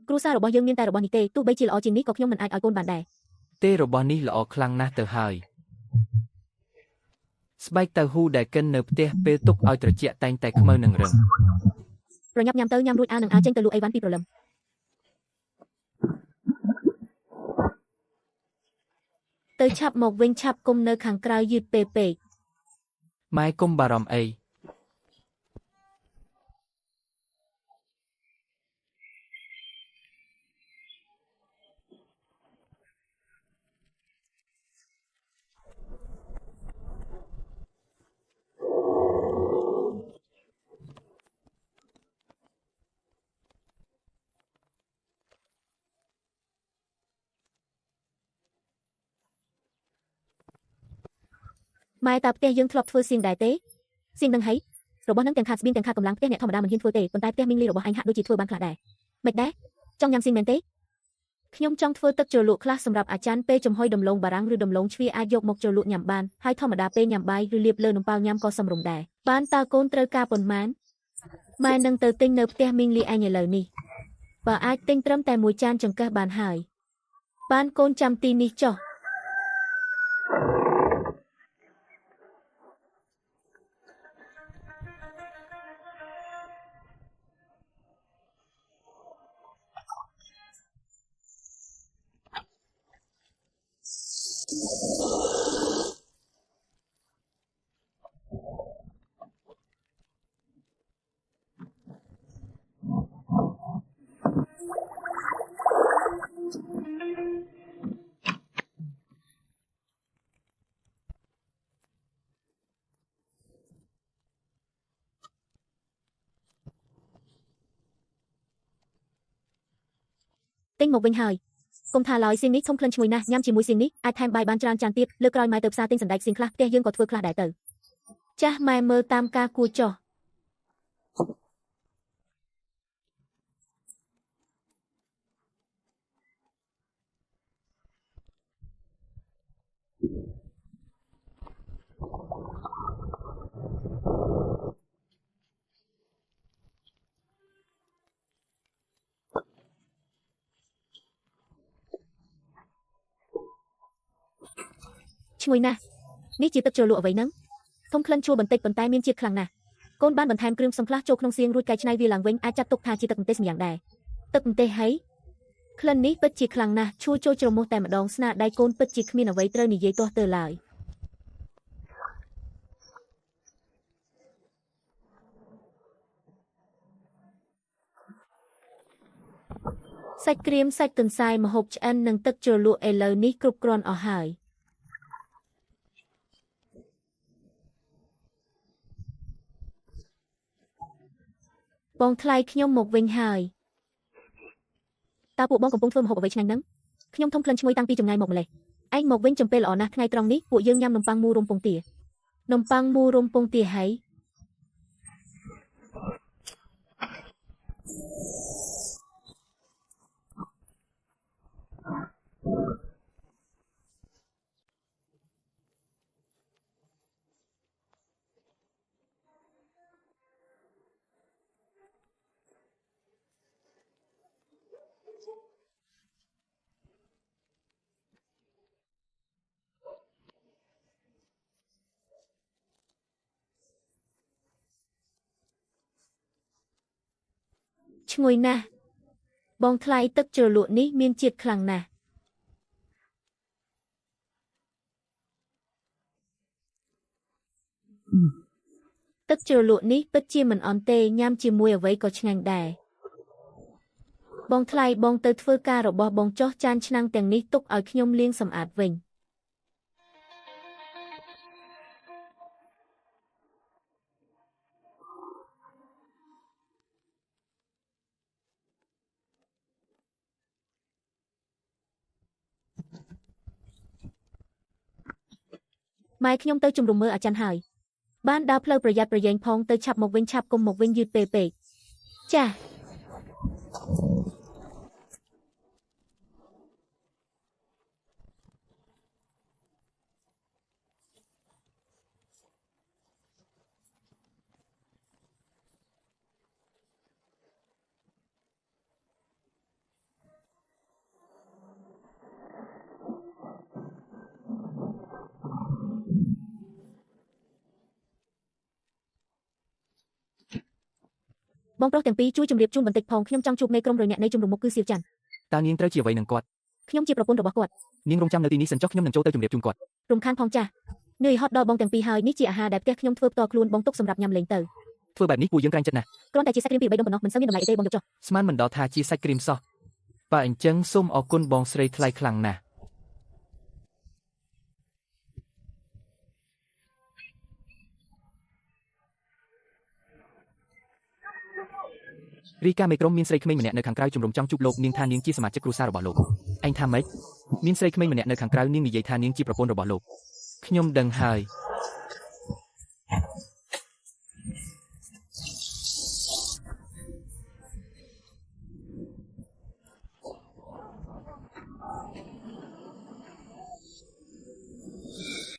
គ្រួសាររបស់យើងមានតែរបស់នេះទេទោះបីជាល្អជាងនេះក៏ខ្ញុំមិនអាចឲ្យកូនបានដែរទេរបស់នេះល្អខ្លាំងណាស់ទៅហើយស្បែកតៅហ៊ូដែលកិននៅផ្ទះពេលទុកឲ្យត្រជាក់តែងតែខ្មៅនឹងរឹងប្រញាប់ញ៉ាំទៅញ៉ាំរួចអានឹងអាចចេញទៅលក់អីវ៉ាន់ពីព្រលឹមទៅឆាប់មកវិញឆាប់គុំនៅខាងក្រៅយឺតពេលពេកម៉ែកុំបារម្ភអីម៉ែតើផ្ទះយើងធ្លាប់ធ្វើសៀងដែរទេសៀងនឹងហីរបស់នឹងទាំងខាតស្បៀងទាំងខាតកម្លាំងផ្ទះអ្នកធម្មតាមិនហ៊ានធ្វើទេប៉ុន្តែផ្ទះមីងលីរបស់អញហាក់ដូចជាធ្វើបានខ្លះដែរមិនដែរចង់ញ៉ាំសៀងមែនទេខ្ញុំចង់ធ្វើទឹកជ្រលក់ខ្លះសម្រាប់អាចារ្យពេលចំហុយដំឡូងបារាំងឬដំឡូងជ្វាអាចយកមកជ្រលក់ញ៉ាំបានហើយធម្មតាពេលញ៉ាំបាយឬលាបលើនំប៉ោងញ៉ាំក៏សមរម្យដែរបានតើកូនត្រូវការប៉ុន្មានម៉ែនឹងទៅទិញនៅផ្ទះមីងលីអញឥឡូវនេះបើអាចទិញត្រឹមតែមួយចានចង្កឹះបានហើយបានកូនចាំទីនេះចុះទិញមកវិញហើយកុំថាឡើយសៀងនេះធំក្លិនឈ្ងុយណាស់ញ៉ាំជាមួយសៀងនេះអាចថែមបាយបានច្រើនចានទៀតលើក្រោយម៉ែទៅផ្សារទិញសណ្តែកសៀងខ្លះផ្ទះយើងក៏ធ្វើខ្លះដែរទៅចាស់ម៉ែមើលតាមការគួរចុះឈ្ងុយណាស់នេះជាទឹកជ្រលក់អ្វីហ្នឹងធំក្លិនឈ្ងុយបន្តិចប៉ុន្តែមានជាតិខ្លាំងណាស់កូនបានបន្ថែមគ្រឿងផ្សំខ្លះចូលក្នុងសៀងរួចកែច្នៃវាឡើងវិញអាចចាត់ទុកថាជាទឹកម្ទេសម្យ៉ាងដែរទឹកម្ទេសហីក្លិននេះពិតជាខ្លាំងណាស់ឈួរចូលជ្រមុះតែម្ដងស្នាដៃកូនពិតជាគ្មានអ្វីត្រូវនិយាយទាស់ទើឡើយសាច់ក្រៀមសាច់ទន្សាយម្ហូបឆ្អិននិងទឹកជ្រលក់ឥឡូវនេះគ្រប់គ្រាន់អស់ហើយបងថ្លៃខ្ញុំមកវិញហើយតើពួកបងកំពុងធ្វើម្ហូបអ្វីឆ្ងាញ់ហ្នឹងខ្ញុំធំក្លិនឈ្ងុយតាំងពីចម្ងាយមកម្លេះឯងមកវិញចំពេលល្អណាស់ថ្ងៃត្រង់នេះពួកយើងញ៉ាំនំប៉័ងមូររំពងទានំប៉័ងមូររំពងទាហើយឈ្ងុយណាស់បងថ្លៃទឹកជ្រលក់នេះមានជាតិខ្លាំងណាស់ទឹកជ្រលក់នេះពិតជាមិនអន់ទេញ៉ាំជាមួយអ្វីក៏ឆ្ងាញ់ដែរបងថ្លៃបងទៅធ្វើការរបស់បងចុះចានឆ្នាំងទាំងនេះទុកឲ្យខ្ញុំលាងសម្អាតវិញម៉ែខ្ញុំទៅជំរុំមើលអាចារ្យហើយបានដើរផ្លូវប្រយ័ត្នប្រយែងផងទៅឆាប់មកវិញឆាប់កុំមកវិញយឺតពេលពេកចាស់ បងប្រុសទាំងពីរជួយជម្រាបជូនបន្តិចផងខ្ញុំចង់ជួបមេក្រុមរយអ្នកនៃជំរំមុខគឺសៀវច័ន្ទ តើនាងត្រូវជាអ្វីនឹងគាត់ ខ្ញុំជាប្រពន្ធរបស់គាត់ នាងរងចាំនៅទីនេះសិនចុះខ្ញុំនឹងចូលទៅជម្រាបជូនគាត់ រំខានផងចាស់នឿយហត់ដល់បងទាំងពីរហើយនេះជាអាហារដែលផ្ទះខ្ញុំធ្វើផ្ទាល់ខ្លួនបងទុកសម្រាប់ញ៉ាំលេងទៅ ធ្វើបែបនេះពួកយើងក្រែងចិត្តណាស់ គ្រាន់តែជាសាច់គ្រីមពី3ដុំប៉ុណ្ណោះមិនសូវមានតម្លៃអីទេបងយកចុះ ស្មានមិនដល់ថាជាសាច់គ្រីមសោះបើអញ្ចឹងសូមអរគុណបងស្រីថ្លៃខ្លាំងណាស់រីកាមេក្រុមមានស្រីក្មេងម្នាក់នៅខាងក្រៅជំរំចង់ជួបលោកនាងថានាងជាសមាជិកគ្រួសាររបស់លោកឯងថាម៉េចមានស្រីក្មេងម្នាក់នៅខាងក្រៅនាងនិយាយថានាងជាប្រពន្ធរបស់លោកខ្ញុំដឹងហើយ